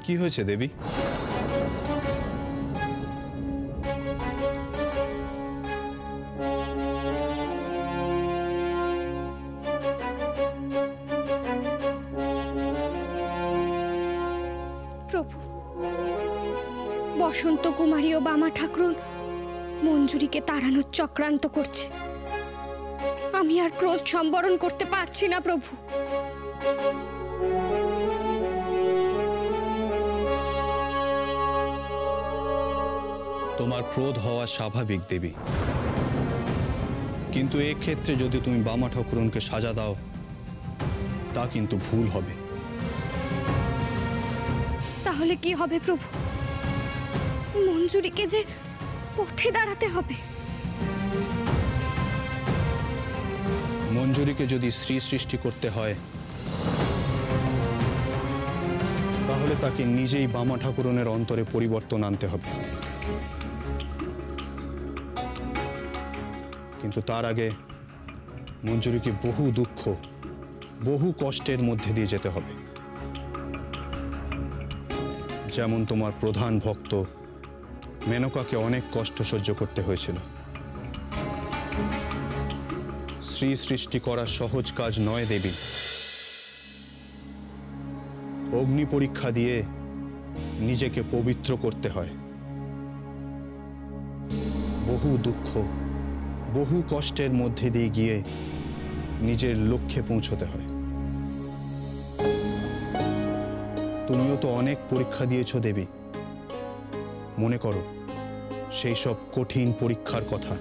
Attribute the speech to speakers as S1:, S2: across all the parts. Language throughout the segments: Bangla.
S1: কি হয়েছে দেবী?
S2: প্রভু, বসন্ত কুমারী ও বামা ঠাকুরন মঞ্জুরিকে তাড়ানোর চক্রান্ত করছে। আমি আর ক্রোধ সম্বরণ করতে পারছি না প্রভু।
S1: তোমার ক্রোধ হওয়া স্বাভাবিক দেবী, কিন্তু এই ক্ষেত্রে যদি তুমি বামা ঠাকুরনকে সাজা দাও তা কিন্তু ভুল হবে।
S2: তাহলে কি হবে প্রভু? মঞ্জুরিকে যে পথে দাঁড়াতে হবে।
S1: মঞ্জুরিকে যদি স্ত্রী সৃষ্টি করতে হয় তাহলে তাকে নিজেই বামা ঠাকুরনের অন্তরে পরিবর্তন আনতে হবে। কিন্তু তার আগে মঞ্জুরিকে বহু দুঃখ, বহু কষ্টের মধ্যে দিয়ে যেতে হবে। যেমন তোমার প্রধান ভক্ত মেনকাকে অনেক কষ্ট সহ্য করতে হয়েছিল। স্ত্রী সৃষ্টি করা সহজ কাজ নয় দেবী। অগ্নি পরীক্ষা দিয়ে নিজেকে পবিত্র করতে হয়। বহু দুঃখ, বহু কষ্টের মধ্যে দিয়ে গিয়ে নিজের লক্ষ্যে পৌঁছতে হয়। তুমিও তো অনেক পরীক্ষা দিয়েছো দেবী। মনে করো সেই সব কঠিন পরীক্ষার কথা।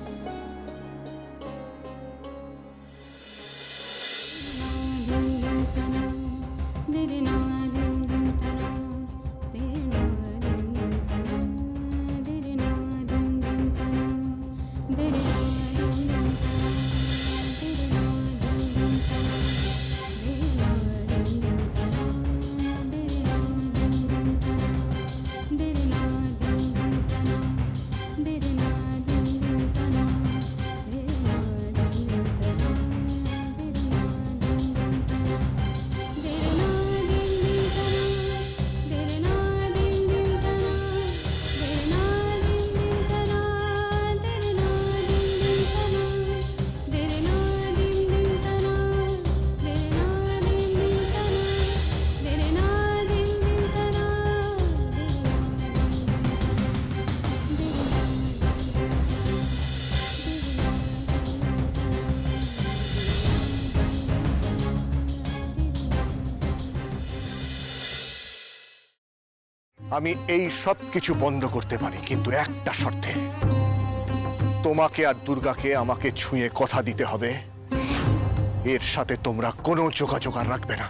S3: আমি এই সব কিছু বন্ধ করতে পারি, কিন্তু একটা শর্তে। তোমাকে আর দুর্গাকে আমাকে ছুঁয়ে কথা দিতে হবে এর সাথে তোমরা কোনো যোগাযোগ আর রাখবে না।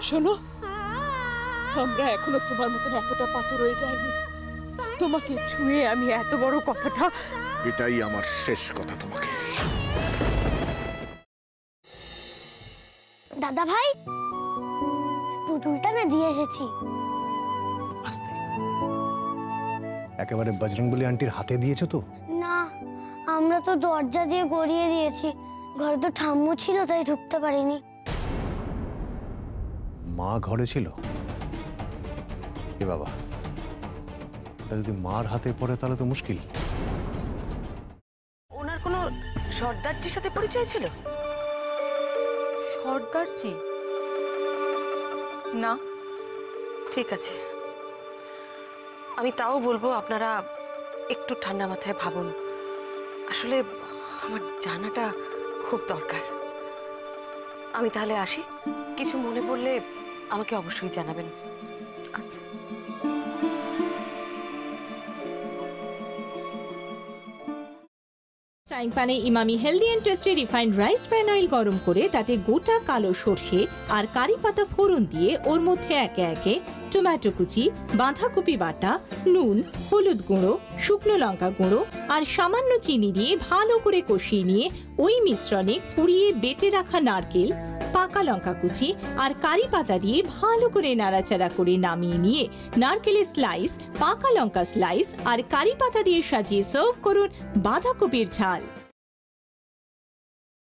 S4: শোনো, আমরা এখনো তোমার মতন এতটা পাথর হয়ে যায়নি। তোমাকে ছুঁয়ে আমি এত বড় কথাটা,
S3: এটাই আমার শেষ কথা তোমাকে।
S5: দাদা ভাই, পুতুলটা না দিয়ে এসেছি।
S6: আস্তে, একেবারে বজরংবলী আন্টির হাতে দিয়েছো তো?
S5: না, আমরা তো দরজা দিয়ে গড়িয়ে দিয়েছি। ঘরে তো ঠাম্মু ছিল, তাই ঢুকতে পারিনি।
S6: মা ঘরে ছিল? এ বাবা, যদি মার হাতে পড়ে তাহলে তো মুশকিল।
S4: ওনার কোনো সর্দারজির সাথে পরিচয় ছিল? সর্দারজি? না, ঠিক আছে। আমি তাও বলবো আপনারা একটু ঠান্ডা মাথায় ভাবুন। আসলে আমার জানাটা খুব দরকার। আমি তাহলে আসি, কিছু মনে পড়লে আমাকে অবশ্যই জানাবেন। আচ্ছা।
S7: ফ্রাইং প্যানে Emami healthy and tasty refined rice bran oil গরম করে তাতে গোটা কালো সর্ষে আর কারি পাতা ফোড়ন দিয়ে ওর মধ্যে একে একে টমেটো কুচি, বাঁধাকপি বাটা, নুন, হলুদ গুঁড়ো, শুকনো লঙ্কা গুঁড়ো আর সামান্য চিনি দিয়ে ভালো করে কষিয়ে নিয়ে ওই মিশ্রণে কুড়িয়ে বেটে রাখা নারকেল, পাকা লঙ্কা কুচি আর কারি পাতা দিয়ে ভালো করে নাড়াচাড়া করে নামিয়ে নিয়ে নারকেলের স্লাইস, পাকা লঙ্কা স্লাইস আর কারি পাতা দিয়ে সাজিয়ে সার্ভ করুন বাঁধাকপির ঝাল।